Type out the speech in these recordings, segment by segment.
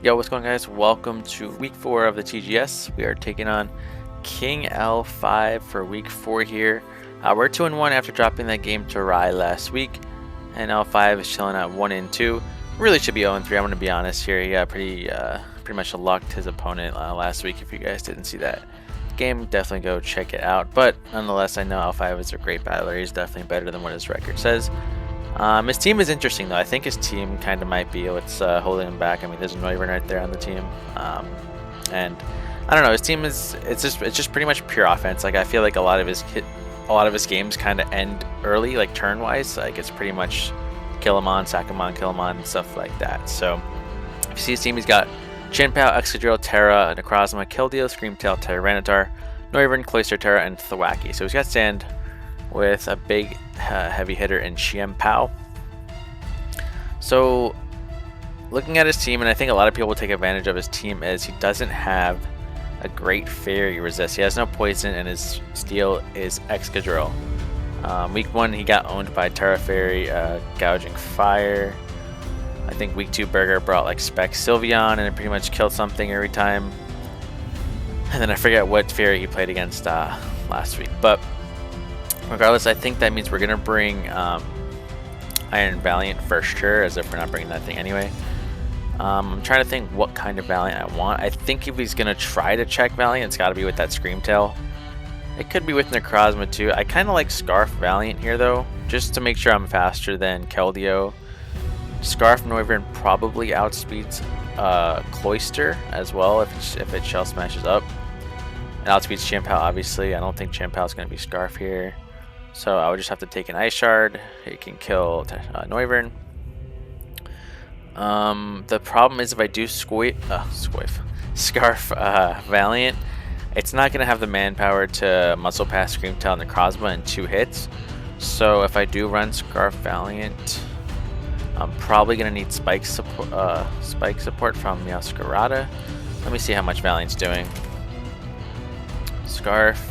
Yo, what's going on, guys? Welcome to week 4 of the TGS. We are taking on King L5 for week 4 here. We're 2-1 after dropping that game to Rye last week, and L5 is chilling at 1-2. Really should be 0-3. I'm going to be honest here. He got pretty much lucked his opponent last week. If you guys didn't see that game, definitely go check it out. But nonetheless, I know L5 is a great battler. He's definitely better than what his record says. His team is interesting though. I think his team kind of might be what's holding him back. I mean, there's a Neumann right there on the team, and I don't know. His team it's just pretty much pure offense. Like I feel like a lot of his games kind of end early, like turn wise. Like it's pretty much kill him on, sack him on, kill him on, and stuff like that. So if you see his team, he's got Chinpao, Excadrill, Terra, Necrozma, Keldeo, Screamtail, Tyranitar, Noivern, Cloyster, Terra, and Thwackey. So he's got Sand with a big heavy hitter in Xianpao. So looking at his team, and I think a lot of people will take advantage of his team, is he doesn't have a great fairy resist. He has no poison, and his steel is Excadrill. Week 1 he got owned by Terra Fairy, Gouging Fire. I think week 2 Burger brought like Spec Sylveon, and it pretty much killed something every time. And then I forget what fairy he played against last week, but regardless, I think that means we're going to bring Iron Valiant for sure, as if we're not bringing that thing anyway. I'm trying to think what kind of Valiant I want. I think if he's going to try to check Valiant, it's got to be with that Screamtail. It could be with Necrozma too. I kind of like Scarf Valiant here though, just to make sure I'm faster than Keldeo. Scarf Noivern probably outspeeds Cloyster as well if it Shell Smashes up. It outspeeds Xianpao obviously. I don't think Xianpao is going to be Scarf here. So I would just have to take an Ice Shard. It can kill Noivern. The problem is if I do Scarf Valiant, it's not going to have the manpower to Muscle Pass Screamtail and Necrozma in 2 hits. So if I do run Scarf Valiant, I'm probably going to need spike support from Meowscarada. Let me see how much Valiant's doing. Scarf.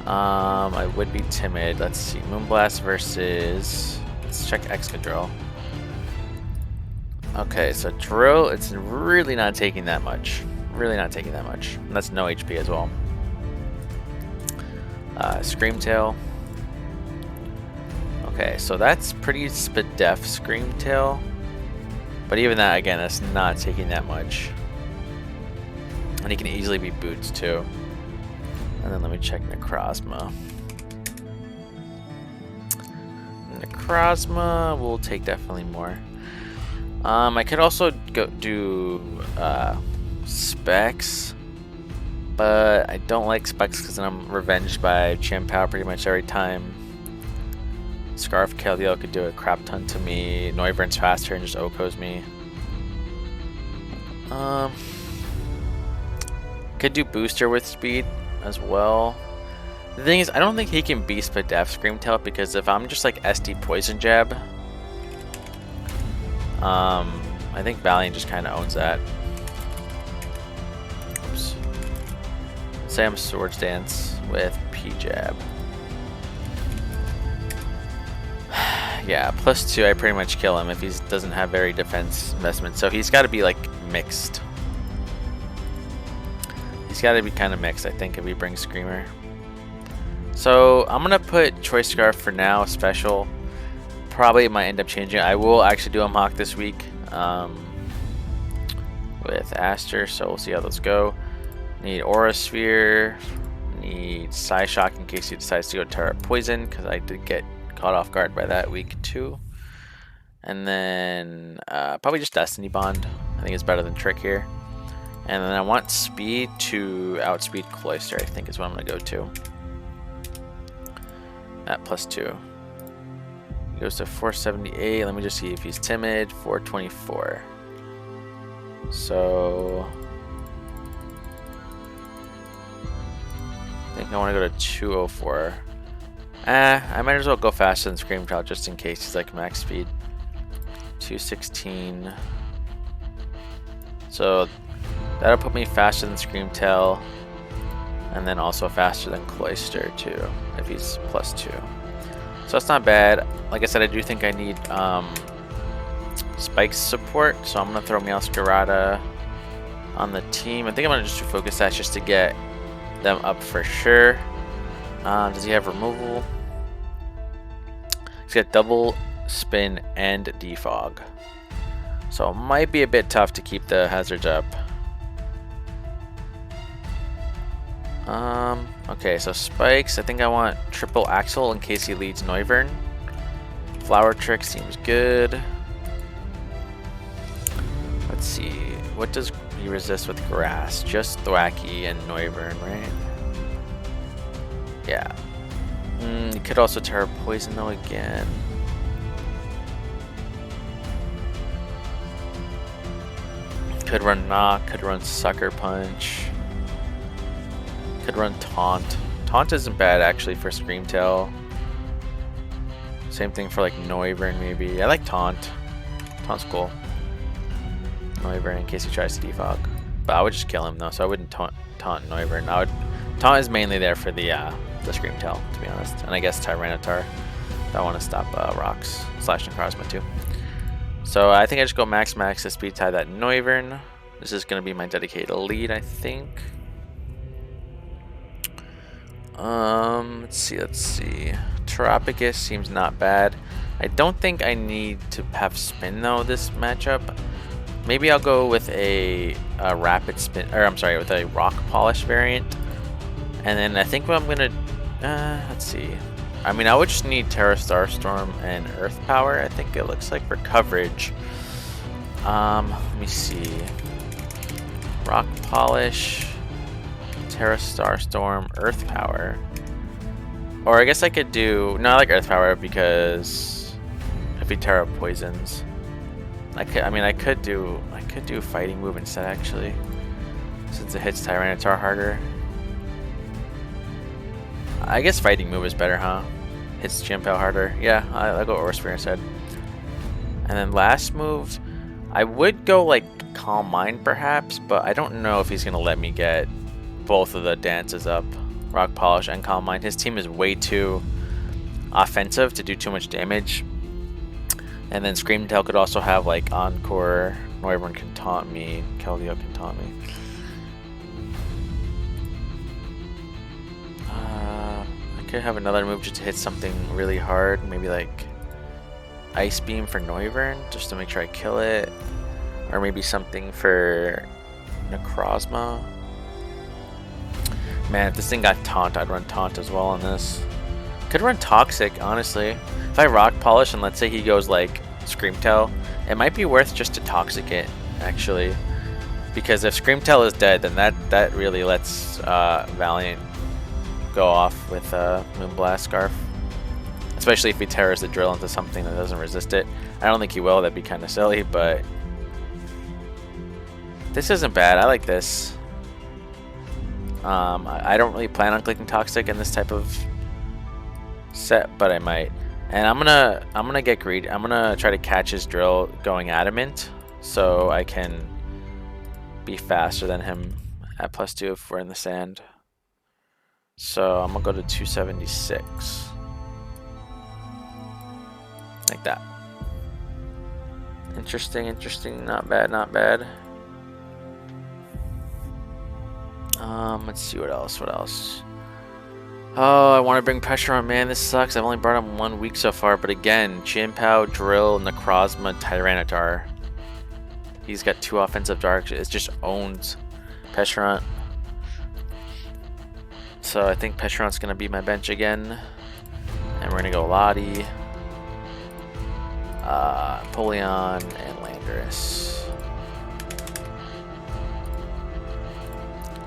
I would be timid. Let's see. Moonblast versus... Let's check Excadrill. Okay, so Drill, it's really not taking that much. Really not taking that much. And that's no HP as well. Screamtail. Okay, so that's pretty Spadef Screamtail. But even that, again, that's not taking that much. And he can easily be Boots too. And then let me check Necrozma. Necrozma will take definitely more. I could also go do Specs, but I don't like Specs because then I'm revenged by Xianpao pretty much every time. Scarf Keldeo could do a crap ton to me. Noivern's faster and just Okos me. Could do Booster with speed as well. The thing is, I don't think he can be Spadef Screamtail because if I'm just like SD Poison Jab, I think Valiant just kind of owns that. Oops. Say I'm Swords Dance with P-Jab. Yeah, +2, I pretty much kill him if he doesn't have very defense investment. So he's got to be like mixed. He's got to be kind of mixed, I think, if he brings Screamer. So I'm going to put Choice Scarf for now, special. Probably it might end up changing. I will actually do a mock this week with Aster, so we'll see how those go. Need Aura Sphere. Need Psyshock in case he decides to go Terra Poison, because I did get caught off guard by that week 2. And then probably just Destiny Bond. I think it's better than Trick here. And then I want Speed to outspeed Cloyster, I think is what I'm going to go to. At +2. He goes to 478. Let me just see if he's timid. 424. So I think I want to go to 204. I might as well go faster than Screamtail just in case he's like max speed. 216. So that'll put me faster than Screamtail, and then also faster than Cloyster too, if he's +2. So that's not bad. Like I said, I do think I need Spikes support, so I'm gonna throw Meowscarada on the team. I think I'm gonna just do focus stats just to get them up for sure. Does he have removal? He's got double spin and defog, so it might be a bit tough to keep the hazards up. Okay, so spikes. I think I want triple axle in case he leads Noivern. Flower trick seems good. Let's see. What does he resist with grass? Just Thwacky and Noivern, right? Yeah. He could also Terra Poison though again. Could run Knock, could run Sucker Punch. Could run Taunt. Taunt isn't bad actually for Screamtail. Same thing for like Noivern maybe. I like Taunt. Taunt's cool. Noivern in case he tries to defog. But I would just kill him though, so I wouldn't taunt Noivern. Taunt is mainly there for the Screamtail, to be honest. And I guess Tyranitar. I want to stop rocks. Slash Necrozma too. So I think I just go max to speed tie that Noivern. This is going to be my dedicated lead, I think. Let's see. Terapagos seems not bad. I don't think I need to have spin though this matchup. Maybe I'll go with a rapid spin, or I'm sorry, with a rock polish variant. And then I think what I'm gonna, let's see. I mean, I would just need Terra Starstorm and Earth Power, I think it looks like, for coverage. Let me see. Rock polish, Terra Starstorm, Earth Power. Or I guess I could do, no, I like Earth Power because if he Terra Poisons. I could do Fighting Move instead actually, since it hits Tyranitar harder. I guess Fighting Move is better, huh? Hits Chimpao harder. Yeah, I'll go Aura Sphere instead. And then last move, I would go like Calm Mind perhaps, but I don't know if he's gonna let me get both of the dances up, Rock Polish and Calm Mind. His team is way too offensive to do too much damage. And then Screamtail could also have like Encore. Noivern can taunt me. Keldeo can taunt me. I could have another move just to hit something really hard. Maybe like Ice Beam for Noivern just to make sure I kill it. Or maybe something for Necrozma. Man, if this thing got Taunt, I'd run Taunt as well on this. Could run Toxic, honestly. If I Rock Polish and let's say he goes like Screamtail, it might be worth just to Toxic it, actually. Because if Screamtail is dead, then that really lets Valiant go off with Moonblast Scarf. Especially if he tears the drill into something that doesn't resist it. I don't think he will, that'd be kind of silly, but this isn't bad. I like this. I don't really plan on clicking Toxic in this type of set, but I might. And I'm gonna get greedy. I'm gonna try to catch his drill going Adamant, so I can be faster than him at +2 if we're in the sand. So I'm gonna go to 276, like that. Interesting. Not bad. Let's see what else. Oh, I want to bring pressure on, man. This sucks. I've only brought him 1 week so far, but again, Chimpao, Drill, Necrozma, Tyranitar. He's got 2 offensive darks. It just owns Pecharunt. So I think Pecharunt's going to be my bench again. And we're going to go Lottie, Polion, and Landorus.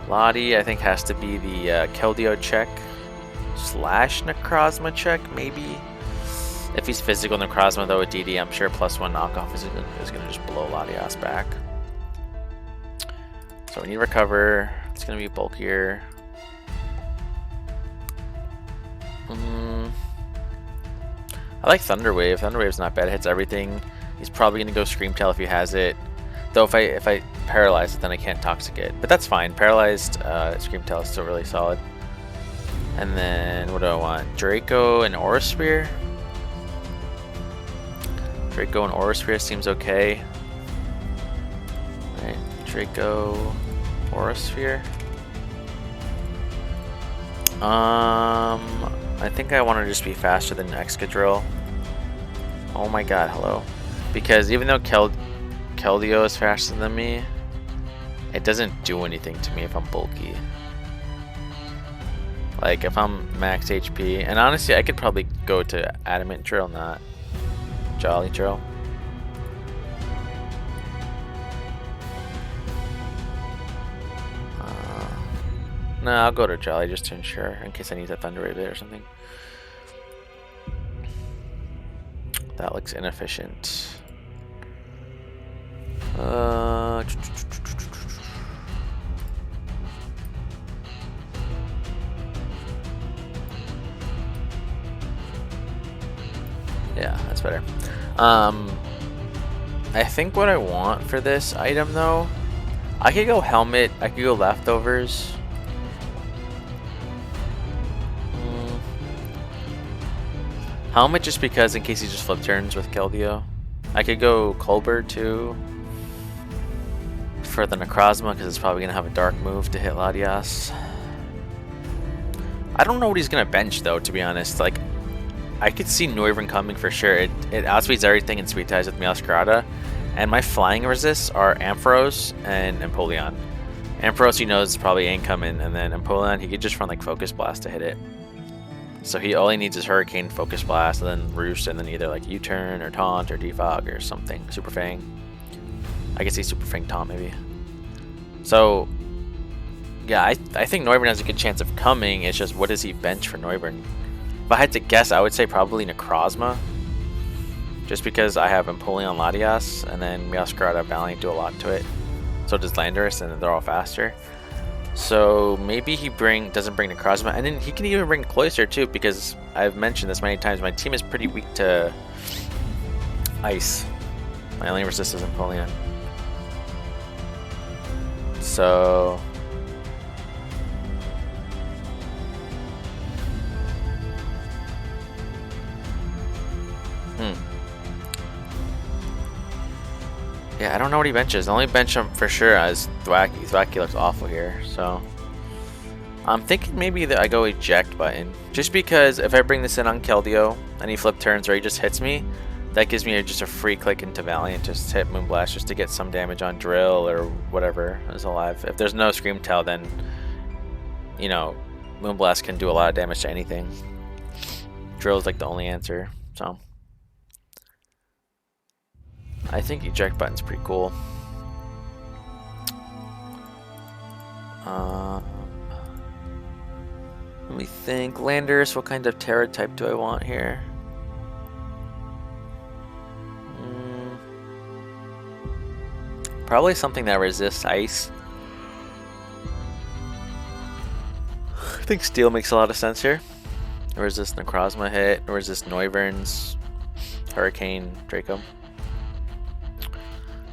Lottie, I think, has to be the Keldeo check / Necrozma check, maybe. If he's physical Necrozma, though, with DD, I'm sure +1 knockoff is going to just blow Latias back. So we need Recover. It's going to be bulkier. I like Thunder Wave. Thunder Wave's not bad. It hits everything. He's probably going to go Screamtail if he has it. Though if I paralyze it, then I can't Toxic it. But that's fine. Paralyzed Screamtail is still really solid. And then what do I want? Draco and Aura Sphere. Draco and Aurasphere seems okay. Alright, Draco, Aurasphere. I think I want to just be faster than Excadrill. Oh my god, hello. Because even though Keldeo is faster than me, it doesn't do anything to me if I'm bulky. Like if I'm max HP, and honestly I could probably go to Adamant Drill, not Jolly Drill. No, I'll go to Jolly just to ensure, in case I need to Thunder Wave it or something. That looks inefficient. Yeah, that's better. I think what I want for this item though, I could go Helmet, I could go Leftovers. Helmet just because in case he just flip turns with Keldeo. I could go Colbert too for the Necrozma because it's probably going to have a dark move to hit Lugias. I don't know what he's going to bench though, to be honest. Like, I could see Noivern coming for sure. It outspeeds everything in Sweet Ties with Meowscarada. And my flying resists are Ampharos and Empoleon. Ampharos he knows probably ain't coming, and then Empoleon he could just run like Focus Blast to hit it. So all he needs is Hurricane, Focus Blast, and then Roost, and then either like U-Turn or Taunt or Defog or something. Super Fang. I could see Super Fang Taunt maybe. So yeah, I think Noivern has a good chance of coming. It's just what does he bench for Noivern? If I had to guess, I would say probably Necrozma. Just because I have Empoleon, Latias, and then Meowscarada, Valiant do a lot to it. So does Landorus, and they're all faster. So maybe he doesn't bring Necrozma, and then he can even bring Cloyster too, because I've mentioned this many times. My team is pretty weak to Ice. My only resist is Empoleon. So yeah, I don't know what he benches. The only bench him for sure is Thwacky. Thwacky looks awful here, so I'm thinking maybe that I go eject button. Just because if I bring this in on Keldeo and he flip turns or he just hits me, that gives me just a free click into Valiant, just hit Moonblast just to get some damage on Drill or whatever is alive. If there's no Scream Tail, then, you know, Moonblast can do a lot of damage to anything. Drill is like the only answer, so I think eject button's pretty cool. Let me think. Landorus, what kind of Terra type do I want here? Probably something that resists ice. I think Steel makes a lot of sense here. Resist Necrozma hit, resist Noivern's Hurricane Draco.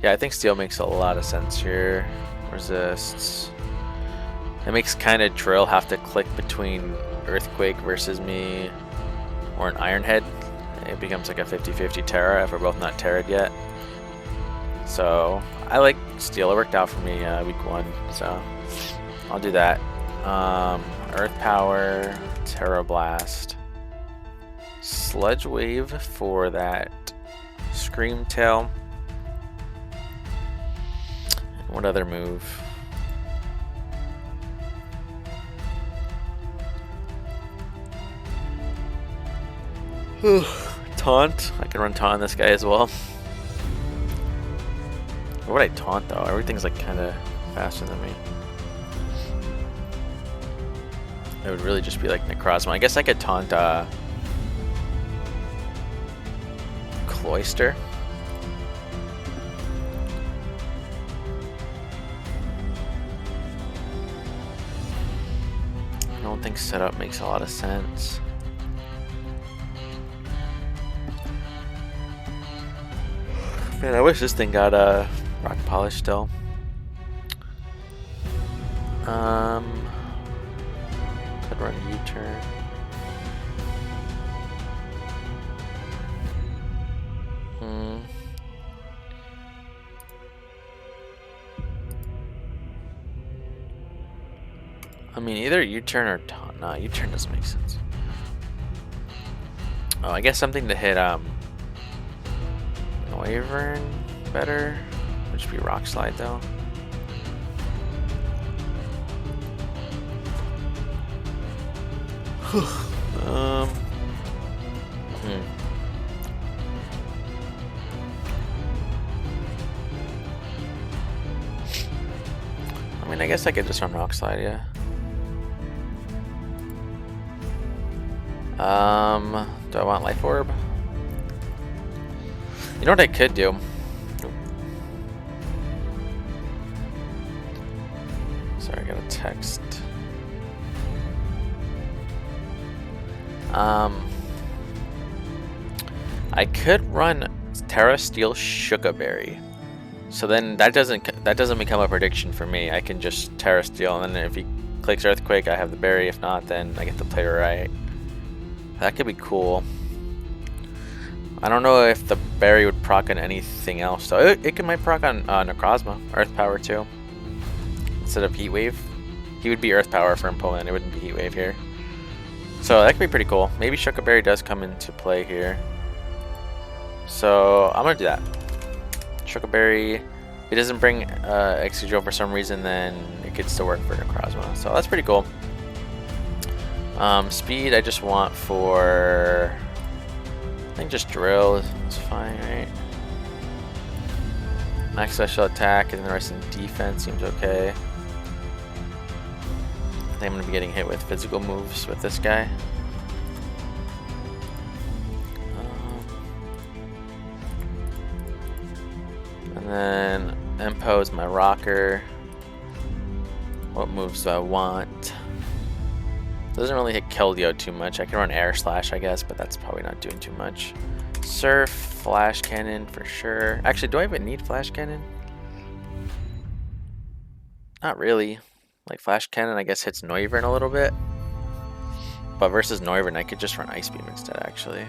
Yeah, I think Steel makes a lot of sense here. Resists. It makes kind of Drill have to click between Earthquake versus me or an Iron Head. It becomes like a 50-50 Terra if we're both not Terra'd yet. So I like Steel. It worked out for me week 1, so I'll do that. Earth Power, Terra Blast, Sludge Wave for that Scream Tail. What other move? Taunt. I can run Taunt on this guy as well. What would I Taunt though? Everything's like kind of faster than me. It would really just be like Necrozma. I guess I could Taunt Cloyster. I don't think setup makes a lot of sense. Man, I wish this thing got rock polish still. Could run U-turn. I mean, either U-turn or no, U-turn doesn't make sense. Oh, I guess something to hit Wyvern better. Would just be Rock Slide though. I mean, I guess I could just run Rock Slide, yeah. Do I want Life Orb? You know what I could do? Sorry, I got a text. I could run Terra Steel Sugarberry. So then that doesn't become a prediction for me. I can just Terra Steel, and then if he clicks Earthquake, I have the berry. If not, then I get to play right. That could be cool. I don't know if the berry would proc on anything else though. It might proc on Necrozma, Earth Power too. Instead of Heat Wave. He would be Earth Power for Impoland, it wouldn't be Heat Wave here. So that could be pretty cool. Maybe Sugarberry does come into play here. So I'm gonna do that. Sugarberry. If it doesn't bring Excadrill for some reason, then it could still work for Necrozma. So that's pretty cool. Speed I just want for, I think just Drill is fine, right? Max special attack and the rest in defense seems okay. I think I'm going to be getting hit with physical moves with this guy. And then Empo is my rocker. What moves do I want? Doesn't really hit Keldeo too much. I can run Air Slash, I guess, but that's probably not doing too much. Surf, Flash Cannon for sure. Actually, do I even need Flash Cannon? Not really. Like, Flash Cannon, I guess, hits Noivern a little bit. But versus Noivern, I could just run Ice Beam instead, actually.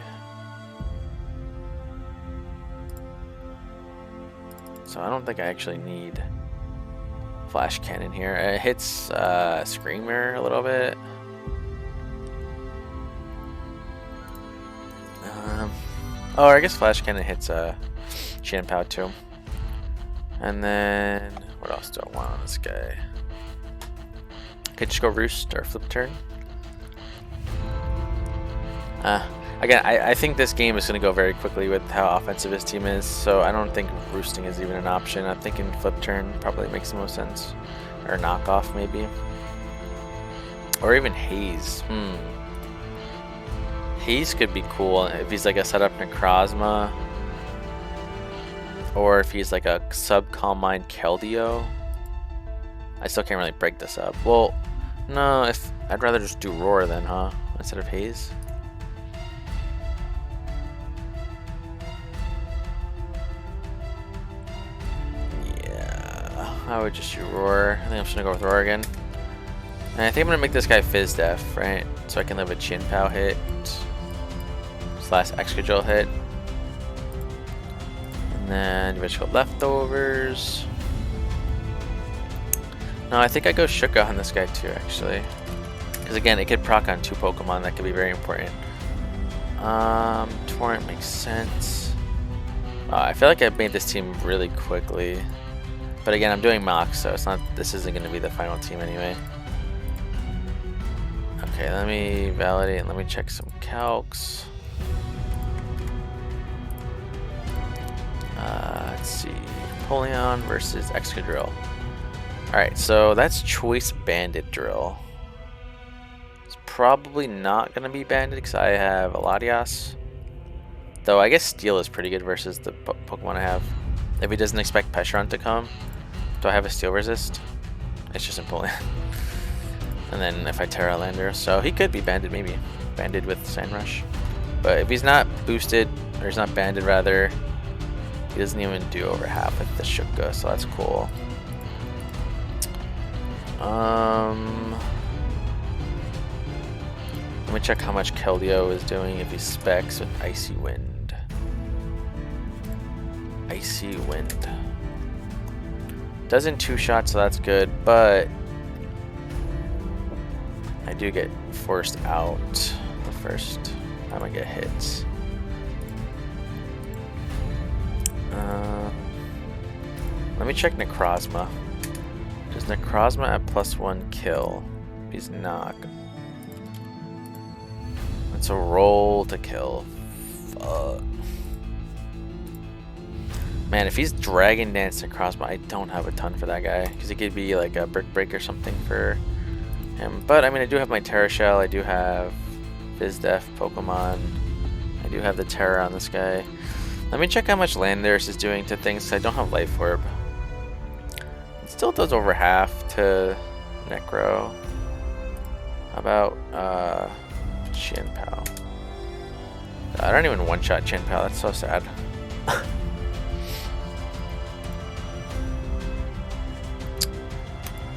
So I don't think I actually need Flash Cannon here. It hits Screamer a little bit. Oh, I guess Flash Cannon hits Shanpao too. And then what else do I want on this guy? Could just go Roost or Flip Turn. Again, I think this game is going to go very quickly with how offensive his team is, so I don't think Roosting is even an option. I'm thinking Flip Turn probably makes the most sense. Or Knockoff maybe. Or even Haze. Haze could be cool if he's like a setup Necrozma, or if he's like a sub Calm Mind Keldeo. I still can't really break this up. Well, no, if I'd rather just do Roar then, huh? Instead of Haze. Yeah, I would just do Roar. I think I'm just gonna go with Roar again. And I think I'm gonna make this guy Fizz Def, right? So I can live a Chin-Pow hit. / Excadrill hit. And then you just go Leftovers. No, I think I go Shuka on this guy too, actually. Because again, it could proc on 2 Pokemon, that could be very important. Torrent makes sense. I feel like I made this team really quickly. But again, I'm doing mocks, so it's not. This isn't going to be the final team anyway. Okay, let me validate and let me check some calcs. Let's see. Napoleon versus Excadrill. Alright, so that's Choice Banded Drill. It's probably not going to be Banded because I have Lugias. Though I guess Steel is pretty good versus the Pokemon I have. If he doesn't expect Peshron to come, do I have a Steel Resist? It's just Napoleon. And then if I Terra Lander, so he could be banded maybe. Banded with Sand Rush. But if he's not boosted, or he's not banded rather, he doesn't even do over half with the Shuka, so that's cool. Let me check how much Keldeo is doing if he specs with Icy Wind. Icy Wind. Does in 2 shots, so that's good, but I do get forced out the first time I get hits. Let me check Necrozma. Does Necrozma at +1 kill? He's not. It's a roll to kill. Fuck. Man, if he's Dragon Dance Necrozma, I don't have a ton for that guy. Because he could be like a Brick Break or something for him. But I mean, I do have my Terra Shell. I do have Vizdef Pokemon. I do have the Terra on this guy. Let me check how much Landorus is doing to things. I don't have Life Orb. It still does over half to Necro. How about Chien-Pao? I don't even one-shot Chien-Pao. That's so sad.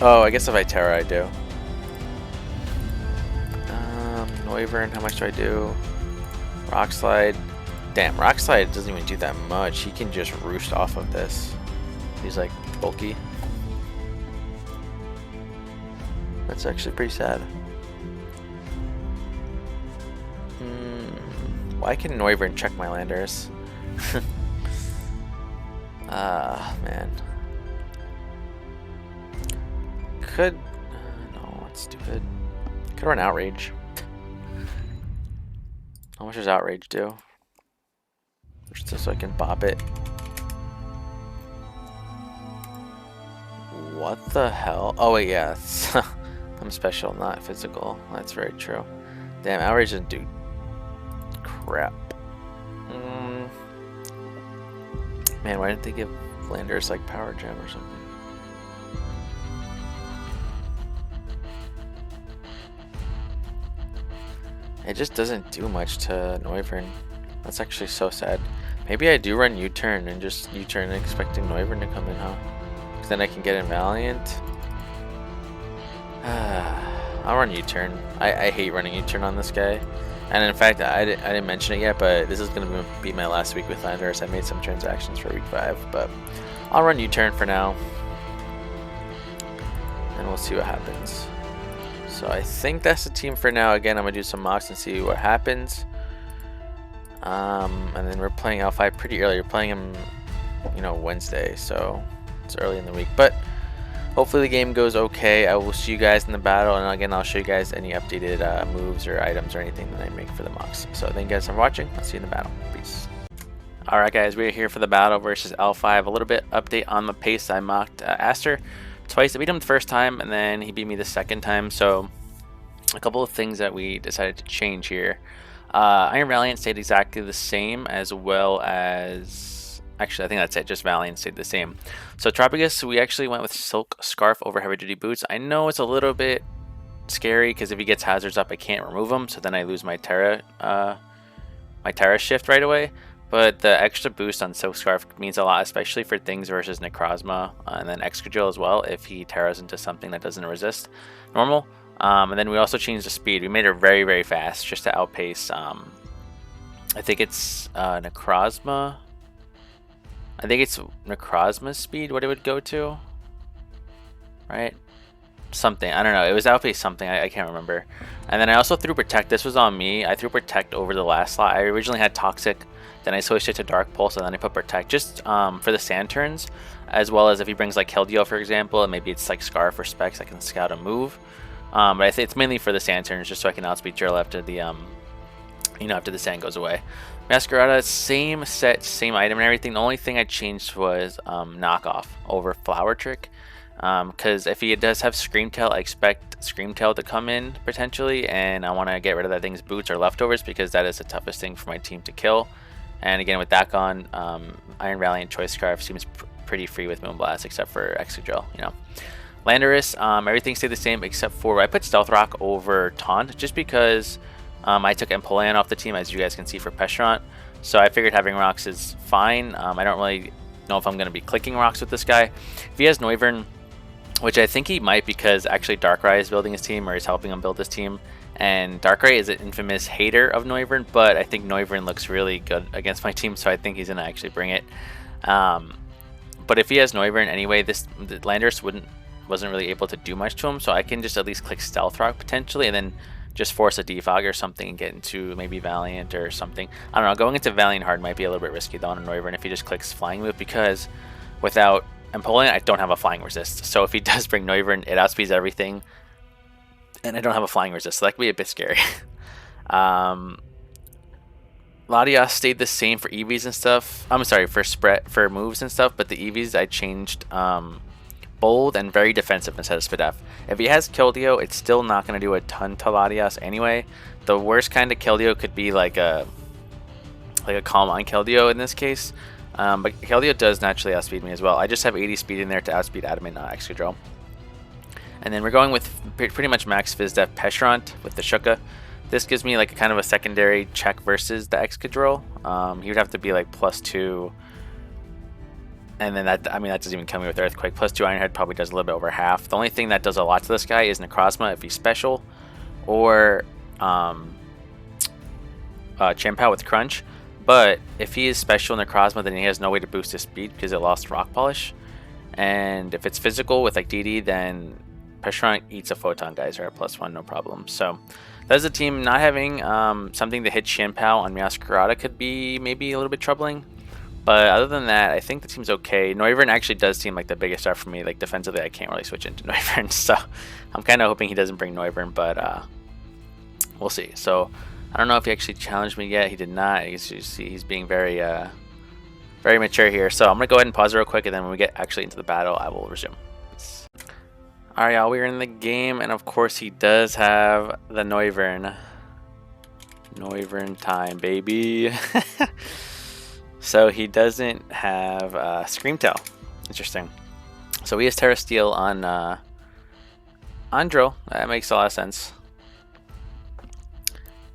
Oh, I guess if I Terra, I do. Noivern, how much do I do? Rock Slide. Damn, Rock Slide doesn't even do that much. He can just roost off of this. He's like bulky. That's actually pretty sad. Why can Noivern check my Landers? Man. Could... no, that's stupid. Could run Outrage. How much does Outrage do? Just so I can bop it. What the hell? Oh wait, yeah. I'm special, not physical. That's very true. Damn, Outrage doesn't do crap. Man, why didn't they give Landers like Power Gem or something? It just doesn't do much to Noivern. That's actually so sad. Maybe I do run U-turn and just U-turn expecting Noivern to come in, huh? Because then I can get in Valiant. I'll run U-turn. I hate running U-turn on this guy. And in fact, I didn't mention it yet, but this is going to be my last week with Landorus. I made some transactions for week 5, but I'll run U-turn for now. And we'll see what happens. So I think that's the team for now. Again, I'm going to do some mocks and see what happens. And then we're playing L5 pretty early. We're playing him, you know, Wednesday, so it's early in the week. But hopefully the game goes okay. I will see you guys in the battle, and again, I'll show you guys any updated moves or items or anything that I make for the mocks. So thank you guys for watching. I'll see you in the battle. Peace. Alright guys, we're here for the battle versus L5. A little bit update on the pace. I mocked Aster twice. I beat him the first time, and then he beat me the second time. So a couple of things that we decided to change here. Iron Valiant stayed exactly the same, as well as... actually, I think that's it. Just Valiant stayed the same. So Tropigus, we actually went with Silk Scarf over Heavy Duty Boots. I know it's a little bit scary, because if he gets hazards up, I can't remove him. So then I lose my Terra shift right away. But the extra boost on Silk Scarf means a lot, especially for things versus Necrozma and then Excadrill as well, if he Terras into something that doesn't resist normal. And then we also changed the speed. We made it very, very fast just to outpace, I think it's Necrozma. I think it's Necrozma's speed, what it would go to. Right? Something. I don't know. It was outpace something. I can't remember. And then I also threw Protect. This was on me. I threw Protect over the last slot. I originally had Toxic. Then I switched it to Dark Pulse, and then I put Protect just for the sand turns, as well as if he brings like Keldeo, for example, and maybe it's like Scarf or Specs, I can scout a move. But I think it's mainly for the sand turns, just so I can outspeed Drill after the after the sand goes away. Masquerada, same set, same item and everything. The only thing I changed was Knockoff over Flower Trick, because if he does have Screamtail, I expect Screamtail to come in potentially, and I want to get rid of that thing's boots or leftovers, because that is the toughest thing for my team to kill. And again, with that gone, Iron Valiant Choice Scarf seems pretty free with Moonblast, except for Excadrill, you know. Landorus, everything stayed the same except for I put Stealth Rock over Taunt, just because I took Empoleon off the team, as you guys can see, for Pestrant. So I figured having rocks is fine. I don't really know if I'm going to be clicking rocks with this guy. If he has Noivern, which I think he might, because actually Darkrai is building his team, or is helping him build his team. And Darkrai is an infamous hater of Noivern, but I think Noivern looks really good against my team, so I think he's going to actually bring it. But if he has Noivern anyway, the Landers wasn't really able to do much to him, so I can just at least click Stealth Rock potentially, and then just force a defog or something and get into maybe Valiant or something. I don't know, going into Valiant hard might be a little bit risky though on a Noivern if he just clicks Flying Move, because without Empoleon, I don't have a Flying Resist. So if he does bring Noivern, it outspeeds everything, and I don't have a Flying Resist, so that could be a bit scary. Lugias stayed the same for EVs and stuff. I'm sorry, for moves and stuff, but the EVs I changed bold and very defensive instead of Spadef. If he has Keldeo, it's still not going to do a ton to Lugias anyway. The worst kind of Keldeo could be like a Calm Mind Keldeo in this case. But Keldeo does naturally outspeed me as well. I just have 80 speed in there to outspeed Adamant, not Excadrill. And then we're going with pretty much max Fizdef Pesherant with the Shuka. This gives me like a kind of a secondary check versus the Excadrill. He would have to be like +2, and then that doesn't even kill me with Earthquake. +2 Iron Head probably does a little bit over half. The only thing that does a lot to this guy is Necrozma if he's special, or Chien-Pao with Crunch. But if he is special Necrozma, then he has no way to boost his speed because it lost Rock Polish. And if it's physical with like DD, then Pesherant eats a Photon Geyser at +1, no problem. So that's a team. Not having something to hit Chien-Pao on Meowscarada could be maybe a little bit troubling. But other than that, I think the team's okay. Noivern actually does seem like the biggest threat for me. Like defensively, I can't really switch into Noivern. So I'm kind of hoping he doesn't bring Noivern, but we'll see. So I don't know if he actually challenged me yet. He did not. He's being very very mature here. So I'm going to go ahead and pause real quick, and then when we get actually into the battle, I will resume. Alright, y'all, we're in the game, and of course he does have the Noivern. Noivern time, baby. So he doesn't have Screamtail. Interesting. So he has Terra Steel on Drill. That makes a lot of sense.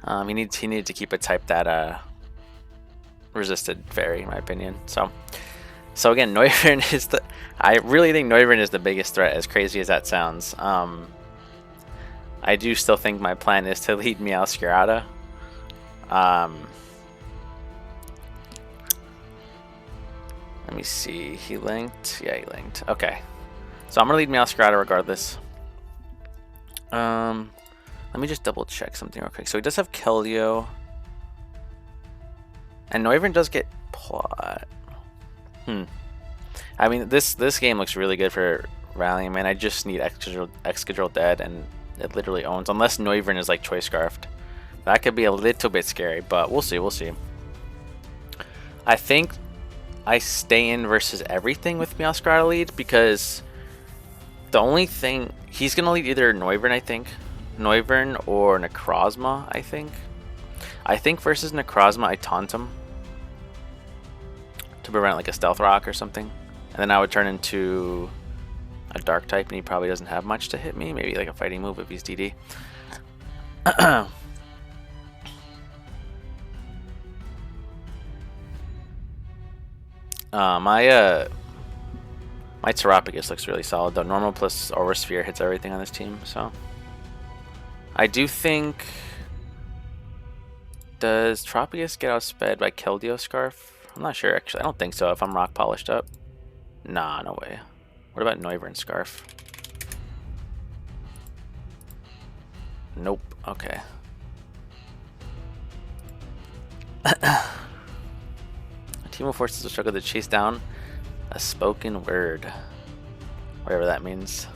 He needed to keep a type that resisted Fairy, in my opinion. So again, Noivern is the... I really think Noivern is the biggest threat, as crazy as that sounds. I do still think my plan is to lead Meowscarada. Let me see. He linked? Yeah, he linked. Okay. So I'm going to lead Meowscarada regardless. Let me just double check something real quick. So he does have Keldeo. And Noivern does get Plot. I mean, this game looks really good for rallying, man. I just need Excadrill dead, and it literally owns. Unless Noivern is like Choice Scarfed. That could be a little bit scary, but we'll see, we'll see. I think I stay in versus everything with Meowscarada lead, because the only thing... He's going to lead either Noivern, I think. Noivern or Necrozma, I think. I think versus Necrozma, I taunt him to prevent like a Stealth Rock or something. And then I would turn into a Dark type, and he probably doesn't have much to hit me. Maybe like a fighting move if he's DD. My Terapagos looks really solid though. Normal plus Aura Sphere hits everything on this team, so I do think... Does Terapagos get outsped by Keldeo Scarf? I'm not sure actually. I don't think so if I'm rock polished up. Nah, no way. What about Noivern Scarf? Nope. Okay. A team of forces will struggle to chase down a spoken word. Whatever that means.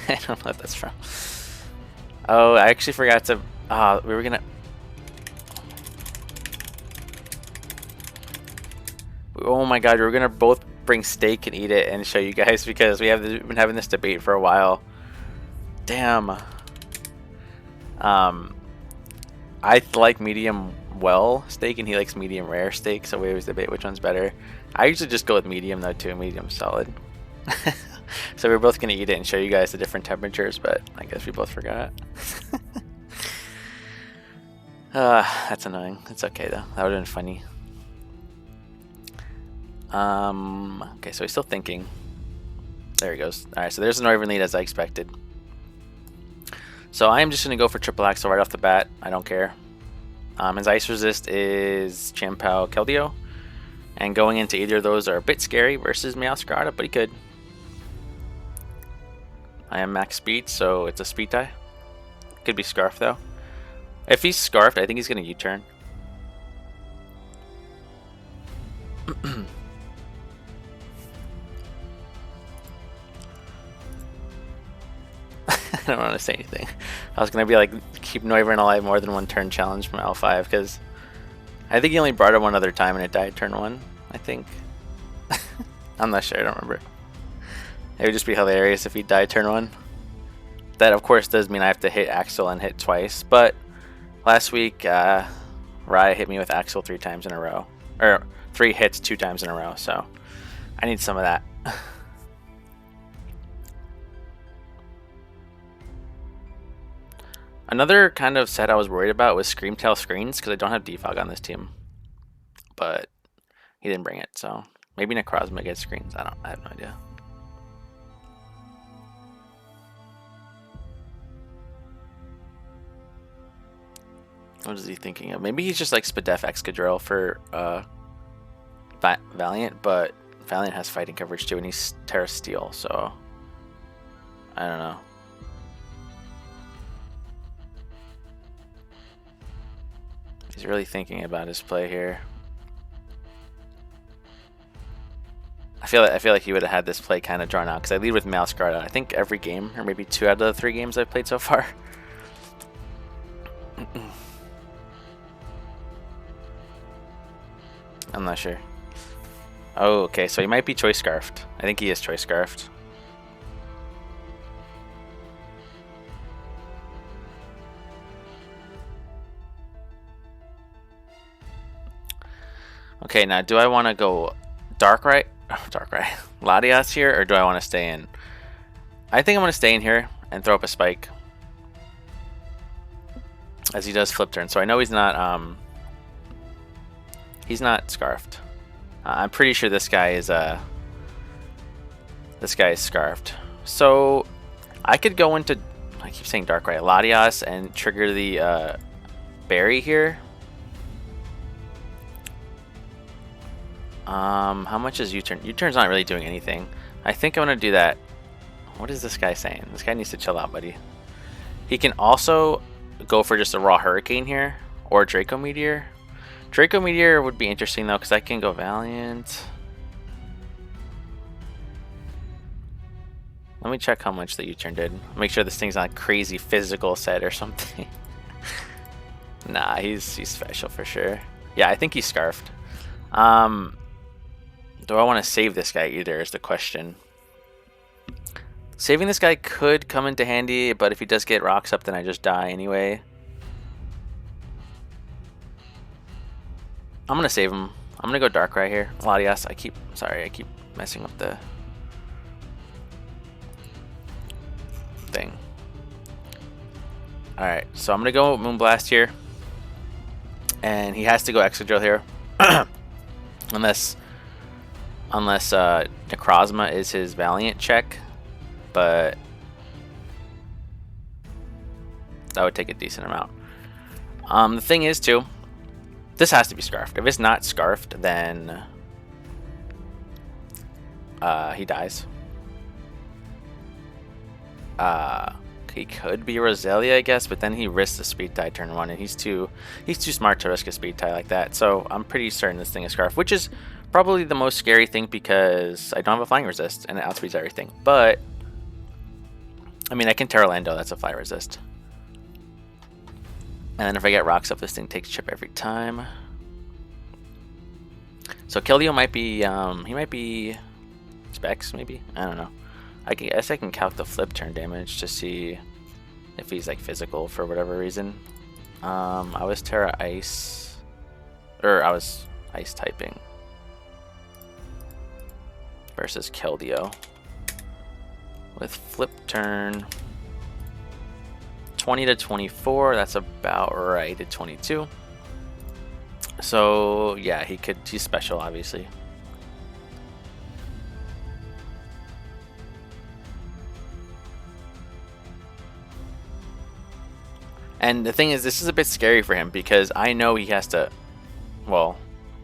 I don't know what that's from. Oh, I actually forgot to... we were gonna... Oh my god, we were gonna both bring steak and eat it and show you guys, because we've been having this debate for a while. Damn. I like medium well steak, and he likes medium rare steak, so we always debate which one's better. I usually just go with medium though too. Medium solid. So we're both gonna eat it and show you guys the different temperatures, but I guess we both forgot. That's annoying. It's okay though. That would have been funny. Okay, so he's still thinking. There he goes. Alright, so there's an Noivern lead as I expected. So I am just gonna go for triple Axle right off the bat. I don't care. His ice resist is Chien-Pao Keldeo, and going into either of those are a bit scary versus Meowscarada, but he could. I am max speed, so it's a speed tie. Could be Scarf though. If he's Scarfed, I think he's gonna U-turn. I don't want to say anything. I was gonna be like, keep Noivern alive more than one turn challenge from L5, because I think he only brought it one other time and it died turn 1, I think. I'm not sure, I don't remember. It would just be hilarious if he died turn 1. That of course does mean I have to hit Axel and hit twice, but last week Raya hit me with Axel 3 times in a row. Or 3 hits 2 times in a row, so I need some of that. Another kind of set I was worried about was Screamtail Screens, because I don't have Defog on this team. But he didn't bring it, so maybe Necrozma gets screens. I have no idea. What is he thinking of? Maybe he's just like Spadef Excadrill for Valiant, but Valiant has fighting coverage too, and he's Terra Steel, so I don't know. He's really thinking about his play here. I feel like he would have had this play kind of drawn out, because I lead with Meowscarada. I think every game, or maybe 2 out of the 3 games I've played so far. I'm not sure. Oh, okay, so he might be Choice Scarfed. I think he is Choice Scarfed. Okay, now do I want to go Darkrai, Latias here, or do I want to stay in? I think I'm going to stay in here and throw up a Spike, as he does flip turn. So I know he's not Scarfed. I'm pretty sure this guy is Scarfed. So I could go into, I keep saying Darkrai, Latias, and trigger the Berry here. How much is U-turn? U-turn's not really doing anything. I think I'm gonna do that. What is this guy saying? This guy needs to chill out, buddy. He can also go for just a raw Hurricane here, or Draco Meteor. Draco Meteor would be interesting though, because I can go Valiant. Let me check how much the U-turn did. Make sure this thing's not a crazy physical set or something. Nah, he's special for sure. Yeah, I think he's Scarfed. Do I want to save this guy either is the question. Saving this guy could come into handy, but if he does get rocks up, then I just die anyway. I'm gonna save him. I'm gonna go Darkrai here. Latias, I keep messing up the thing. Alright, so I'm gonna go Moonblast here. And he has to go Excadrill here. Unless Necrozma is his Valiant check, but that would take a decent amount. The thing is too, this has to be Scarfed. If it's not Scarfed, then he dies. He could be Roselia, I guess, but then he risks the speed tie turn 1, and he's too smart to risk a speed tie like that. So I'm pretty certain this thing is Scarf, which is probably the most scary thing because I don't have a flying resist and it outspeeds everything. But I mean, I can Terralando, that's a fly resist. And then if I get rocks up, this thing takes chip every time. So Keldeo might be he might be Specs, maybe, I don't know. I guess I can calc the flip turn damage to see if he's like physical for whatever reason. I was Terra Ice, or I was Ice typing versus Keldeo with flip turn 20 to 24. That's about right at 22. So yeah, he's special, obviously. And the thing is, this is a bit scary for him because I know he has to, well,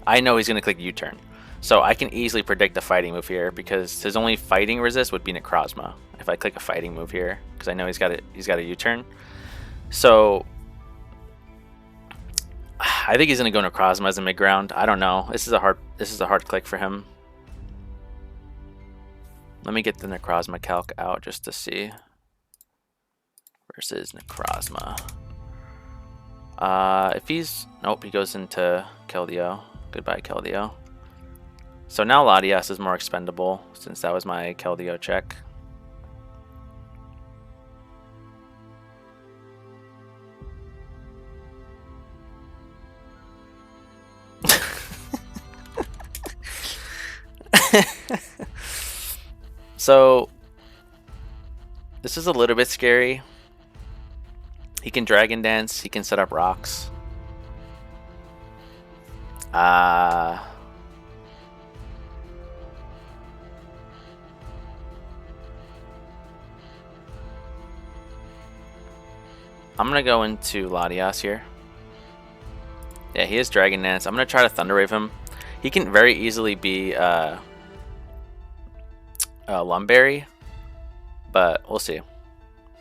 I know he's going to click U-turn. So I can easily predict the fighting move here because his only fighting resist would be Necrozma if I click a fighting move here, because I know he's got a U-turn. So I think he's going to go Necrozma as a mid ground. I don't know. This is a hard click for him. Let me get the Necrozma calc out just to see. Versus Necrozma. If he's... Nope, he goes into Keldeo. Goodbye, Keldeo. So now Lugias is more expendable, since that was my Keldeo check. So this is a little bit scary. He can Dragon Dance, he can set up rocks. I'm gonna go into Lugias here. Yeah, he has Dragon Dance. I'm gonna try to Thunder Wave him. He can very easily be Lumberry, but we'll see.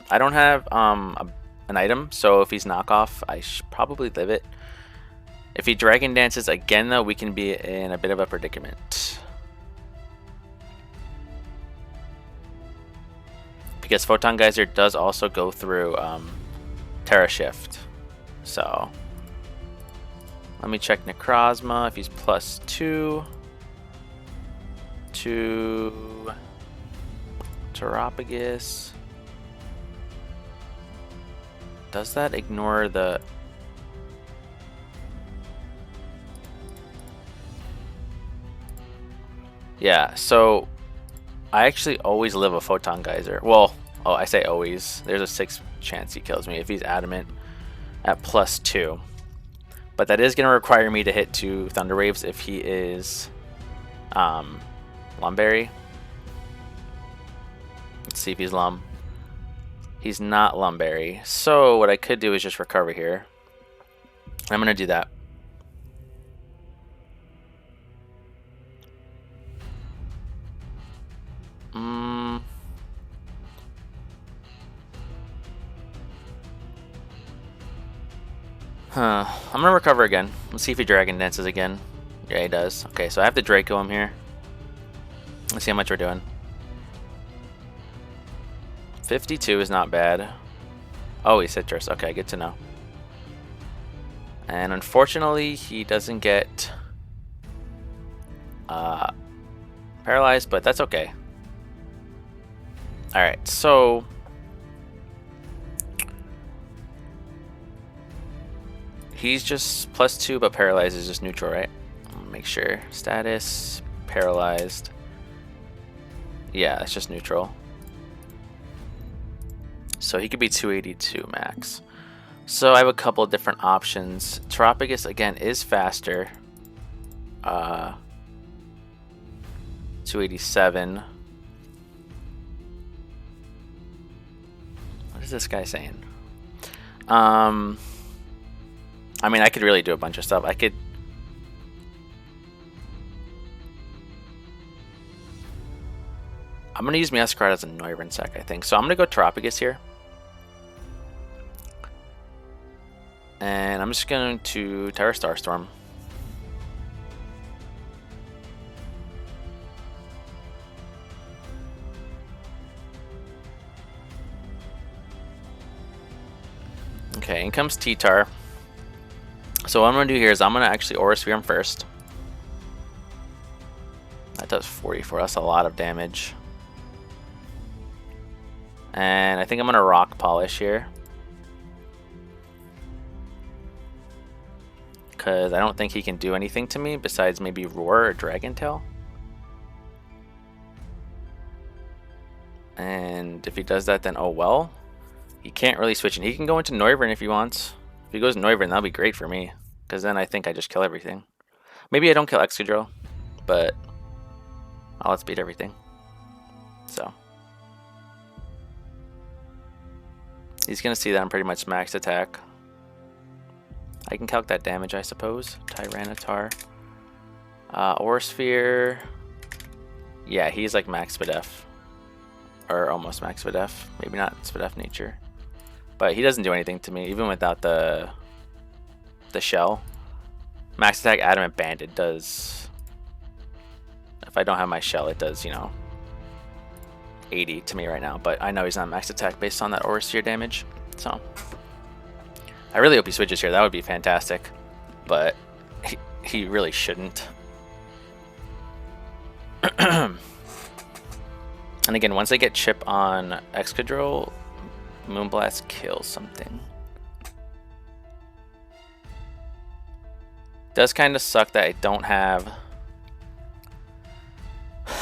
I don't have an item, so if he's knockoff, I should probably live it. If he Dragon Dances again, though, we can be in a bit of a predicament. Because Photon Geyser does also go through Terra Shift. So let me check Necrozma if he's +2 to Terrapagus. Does that ignore the... Yeah, so I actually always live a Photon Geyser. Well, oh, I say always. There's a 6 chance he kills me if he's adamant at +2. But that is going to require me to hit 2 Thunder Waves if he is Lumberry. Let's see if he's Lum. He's not Lumberry. So what I could do is just recover here. I'm going to do that. I'm going to recover again. Let's see if he Dragon Dances again. Yeah, he does. Okay, so I have to Draco him here. Let's see how much we're doing. 52 is not bad. Oh, he's Citrus. Okay, good to know. And unfortunately, he doesn't get paralyzed, but that's okay. Alright, so he's just +2, but paralyzed is just neutral, right? Make sure. Status, paralyzed. Yeah, it's just neutral. So he could be 282 max. So I have a couple of different options. Terrapagus, again, is faster. 287. What is this guy saying? I mean, I could really do a bunch of stuff. I could... I'm going to use Masquerade as a Noivern sec, I think. So I'm going to go Terrapagus here. And I'm just going to Terra Starstorm. Okay, in comes T-Tar. So what I'm going to do here is I'm going to actually Aura Sphere him first. That does 44. That's a lot of damage. And I think I'm going to Rock Polish here. Because I don't think he can do anything to me besides maybe Roar or Dragon Tail. And if he does that, then oh well. He can't really switch in. He can go into Noivern if he wants. If he goes Noivern, that'll be great for me. Because then I think I just kill everything. Maybe I don't kill Excadrill, but I'll outspeed everything. So. He's gonna see that I'm pretty much max attack. I can calc that damage, I suppose. Tyranitar. Aura Sphere. Yeah, he's like max Spadef. Or almost max Spadef. Maybe not Spadef nature. But he doesn't do anything to me, even without the shell. Max attack Adamant Bandit does... If I don't have my shell, it does, you know, 80 to me right now. But I know he's not max attack based on that Aura Sphere damage. So I really hope he switches here. That would be fantastic. But he really shouldn't. And again, once I get chip on Excadrill, Moonblast kills something. Does kind of suck that I don't have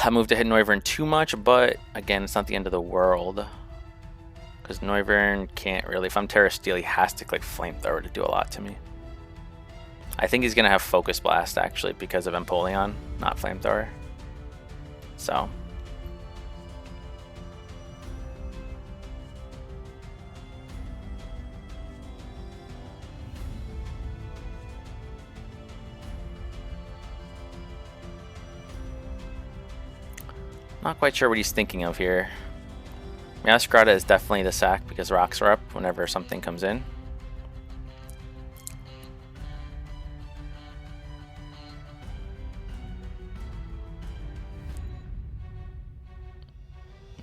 a move to hit Noivern too much, but again, it's not the end of the world. Because Noivern can't really, if I'm Terra Steel, he has to click Flamethrower to do a lot to me. I think he's going to have Focus Blast actually because of Empoleon, not Flamethrower. So. Not quite sure what he's thinking of here. Meowscarada is definitely the sack because rocks are up whenever something comes in.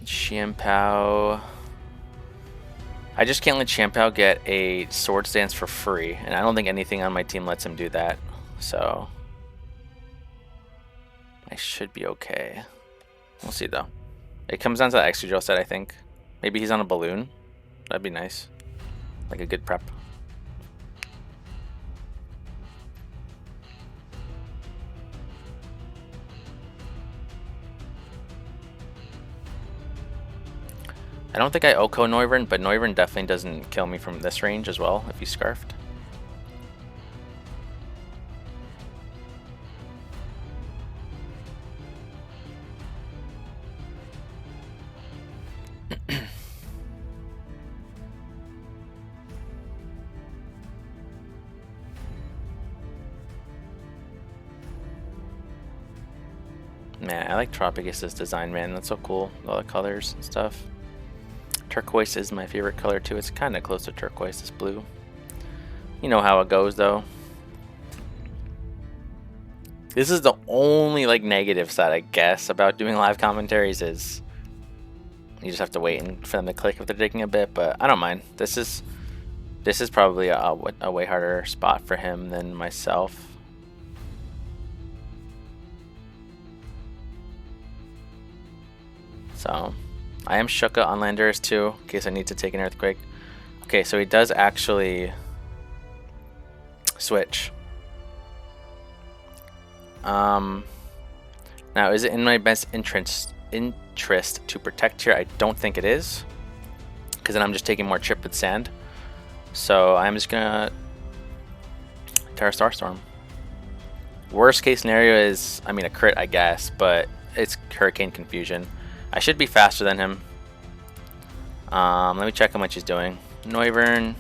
Chimpao. I just can't let Chimpao get a Swords Dance for free, and I don't think anything on my team lets him do that. So I should be okay. We'll see though. It comes down to the Excadrill set, I think. Maybe he's on a balloon. That'd be nice. Like a good prep. I don't think I Oko Noivern, but Noivern definitely doesn't kill me from this range as well if he's Scarfed. Man, I like Tropicus's design, man. That's so cool. All the colors and stuff. Turquoise is my favorite color too. It's kind of close to turquoise, this blue. You know how it goes though. This is the only like negative side, I guess, about doing live commentaries is you just have to wait for them to click if they're digging a bit, but I don't mind. This is probably a way harder spot for him than myself. So, I am Shuka on Landorus too, in case I need to take an Earthquake. Okay, so he does actually switch. Now, is it in my best interest to protect here? I don't think it is, because then I'm just taking more chip with sand. So I'm just gonna Terra Starstorm. Worst case scenario is, I mean, a crit, I guess, but it's Hurricane Confusion. I should be faster than him. Let me check how much he's doing. Noivern.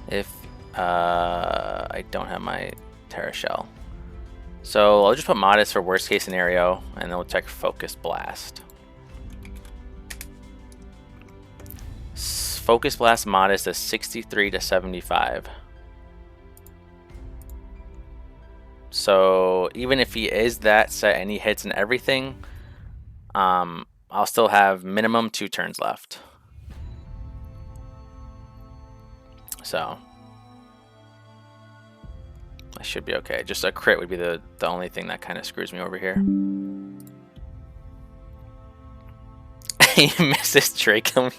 If I don't have my Terra Shell. So I'll just put Modest for worst case scenario, and then we'll check Focus Blast. Focus Blast Modest is 63 to 75. So even if he is that set and he hits and everything, I'll still have minimum 2 turns left. So I should be okay. Just a crit would be the only thing that kind of screws me over here. He misses Draco.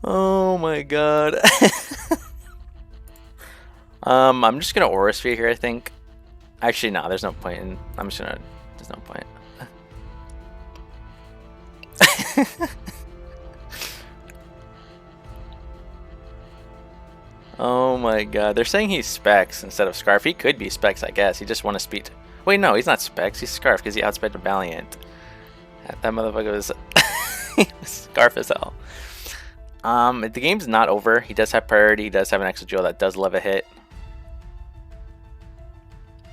Oh my god. I'm just gonna Aura Sphere here, I think. Actually, no, there's no point in. I'm just gonna. There's no point. Oh my god. They're saying he's Specs instead of Scarf. He could be Specs, I guess. He just won a speed. Wait, no, he's not Specs. He's Scarf because he outsped Valiant. That motherfucker was Scarf as hell. The game's not over. He does have priority. He does have an extra drill that does love a hit.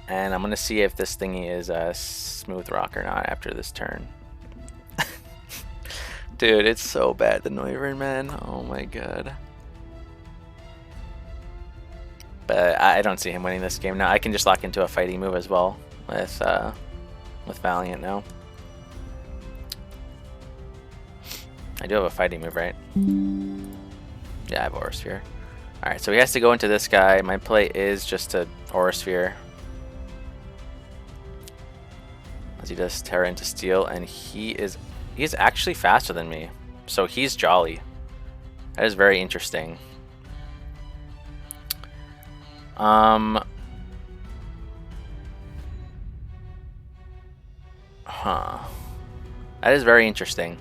And I'm going to see if this thingy is a smooth rock or not after this turn. Dude, it's so bad, the Noivern, man. Oh my god. But I don't see him winning this game now. I can just lock into a fighting move as well with Valiant now. I do have a fighting move, right? Yeah, I have Aura Sphere. Alright, so he has to go into this guy. My play is just to Aura Sphere. As he does Terra into Steel, and he's actually faster than me. So he's Jolly. That is very interesting. Huh. That is very interesting.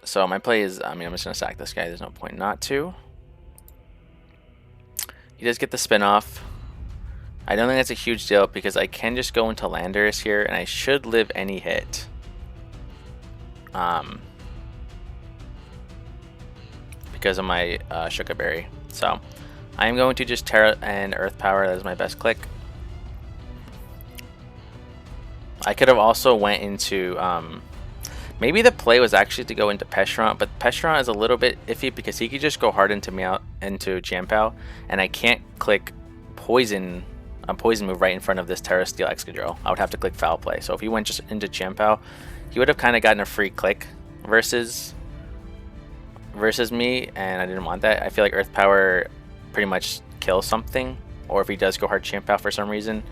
So my play is, I mean, I'm just going to sack this guy. There's no point not to. He does get the spin off. I don't think that's a huge deal because I can just go into Landers here and I should live any hit. Because of my Sugar Berry. So I am going to just Terra and Earth Power. That is my best click. I could have also went into maybe the play was actually to go into Pesheron, but Pesheron is a little bit iffy because he could just go hard into me out into Chien-Pao, and I can't click poison a poison move right in front of this Terra Steel Excadrill. I would have to click Foul Play. So if he went just into Chien-Pao, he would have kind of gotten a free click versus me, and I didn't want that. I feel like Earth Power pretty much kills something, or if he does go hard Chien-Pao for some reason,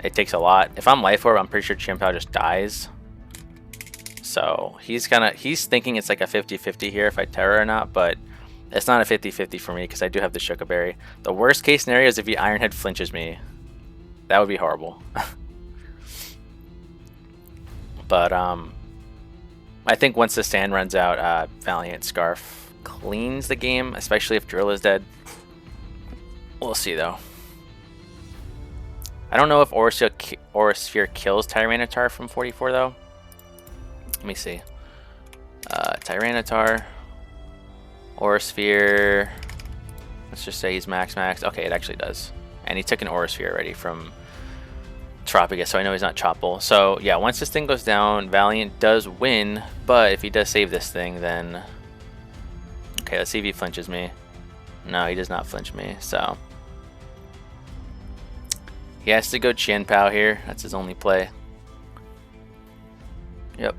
it takes a lot. If I'm Life Orb, I'm pretty sure Chien-Pao just dies. So he's thinking it's like a 50-50 here if I Terra or not, but it's not a 50-50 for me because I do have the Sugar Berry. The worst case scenario is if he Ironhead flinches me. That would be horrible. But I think once the sand runs out, Valiant Scarf cleans the game, especially if Drill is dead. We'll see though. I don't know if Aura Sphere kills Tyranitar from 44 though. Let me see. Tyranitar, Aura Sphere. Let's just say he's max. Okay, it actually does. And he took an Aura Sphere already from Tropigus, so I know he's not Choppable. So yeah, once this thing goes down, Valiant does win, but if he does save this thing, then... Okay, let's see if he flinches me. No, he does not flinch me, so... He has to go Chien-Pao here. That's his only play. Yep.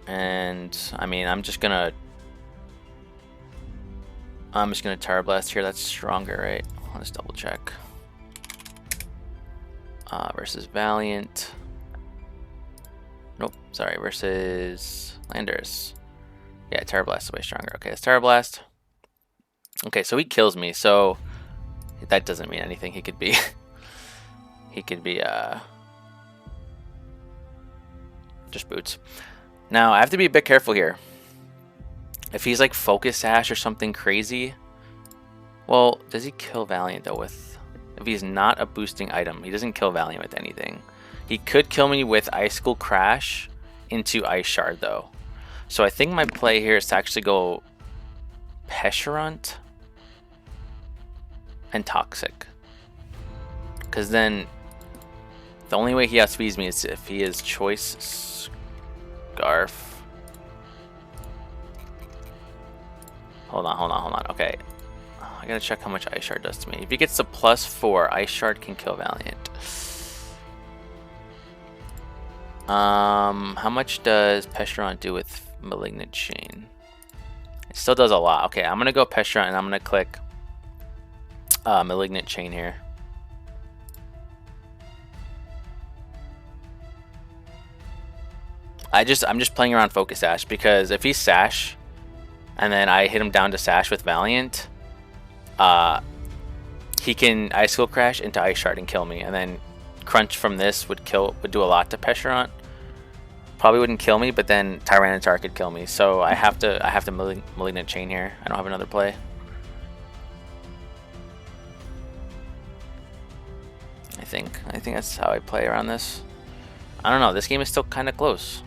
And I mean, I'm just gonna Terra Blast here. That's stronger, right? Let's double check. Versus Valiant. Nope, sorry. Versus Landers. Yeah, Terra Blast is way stronger. Okay, it's Terra Blast. Okay, so he kills me. So that doesn't mean anything. He could be. He could be just boots. Now I have to be a bit careful here. If he's like Focus Sash or something crazy, well, does he kill Valiant though with? If he's not a boosting item, he doesn't kill Valiant with anything. He could kill me with Icicle Crash into Ice Shard though. So I think my play here is to actually go Pesherunt and Toxic, because then the only way he outspeeds me is if he is Choice Scarf. Hold on. Okay. I gotta check how much Ice Shard does to me. If he gets the +4, Ice Shard can kill Valiant. How much does Pesheron do with Malignant Chain? It still does a lot. Okay, I'm gonna go Pesheron and I'm gonna click Malignant Chain here. I'm just playing around Focus Sash because if he's Sash and then I hit him down to Sash with Valiant, he can Icicle Crash into Ice Shard and kill me, and then crunch from this would do a lot to Pesherant. Probably wouldn't kill me, but then Tyranitar could kill me. So I have to Malignant Chain here. I don't have another play. I think that's how I play around this. I don't know. This game is still kind of close.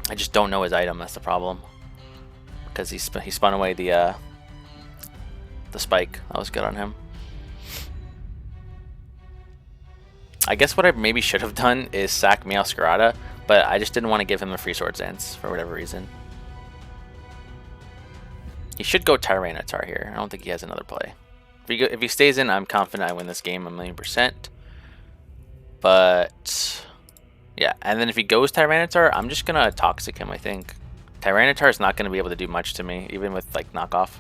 I just don't know his item. That's the problem. Because he spun away the spike. That was good on him. I guess what I maybe should have done is sack Meowscarada, but I just didn't want to give him a free Swords Dance for whatever reason. He should go Tyranitar here. I don't think he has another play. If he stays in, I'm confident I win this game 1,000,000%. But yeah, and then if he goes Tyranitar, I'm just gonna Toxic him, I think. Tyranitar is not gonna be able to do much to me, even with like knockoff.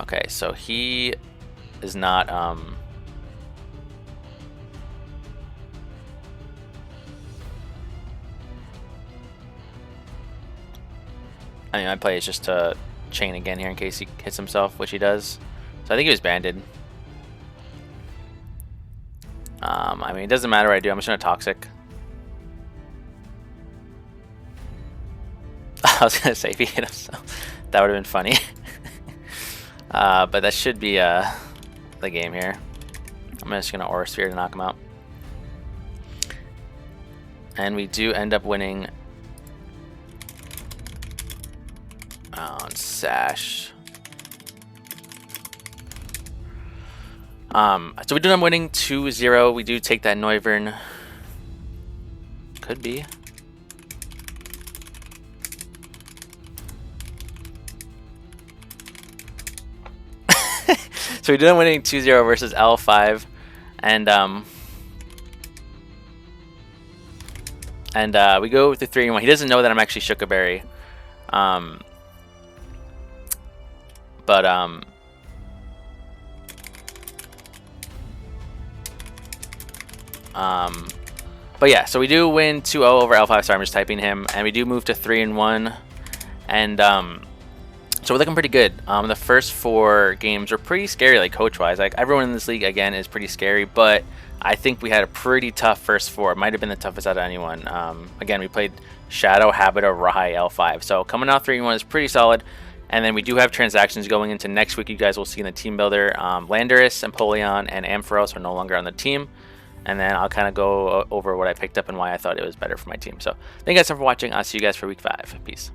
Okay, so he is not I mean, my play is just to chain again here in case he hits himself, which he does. So I think he was banded. I mean, it doesn't matter what I do. I'm just gonna Toxic. I was gonna say if he hit himself, that would have been funny. But that should be the game here. I'm just gonna Aura Sphere to knock him out. And we do end up winning on Sash. So we do end up winning 2-0. We do take that Noivern. Could be. So we do end up winning 2-0 versus L5, and we go to 3-1. He doesn't know that I'm actually Shukaberry. But yeah, so we do win 2-0 over L5. Sorry, I'm just typing him, and we do move to 3-1, and so we're looking pretty good. The first 4 games were pretty scary, like coach-wise. Like everyone in this league again is pretty scary, but I think we had a pretty tough first 4. It might have been the toughest out of anyone. Again, we played Shadow, Habitat, Rai, L5. So coming out 3-1 is pretty solid. And then we do have transactions going into next week. You guys will see in the team builder. Landorus, Empoleon, and Ampharos are no longer on the team. And then I'll kind of go over what I picked up and why I thought it was better for my team. So thank you guys for watching. I'll see you guys for week 5. Peace.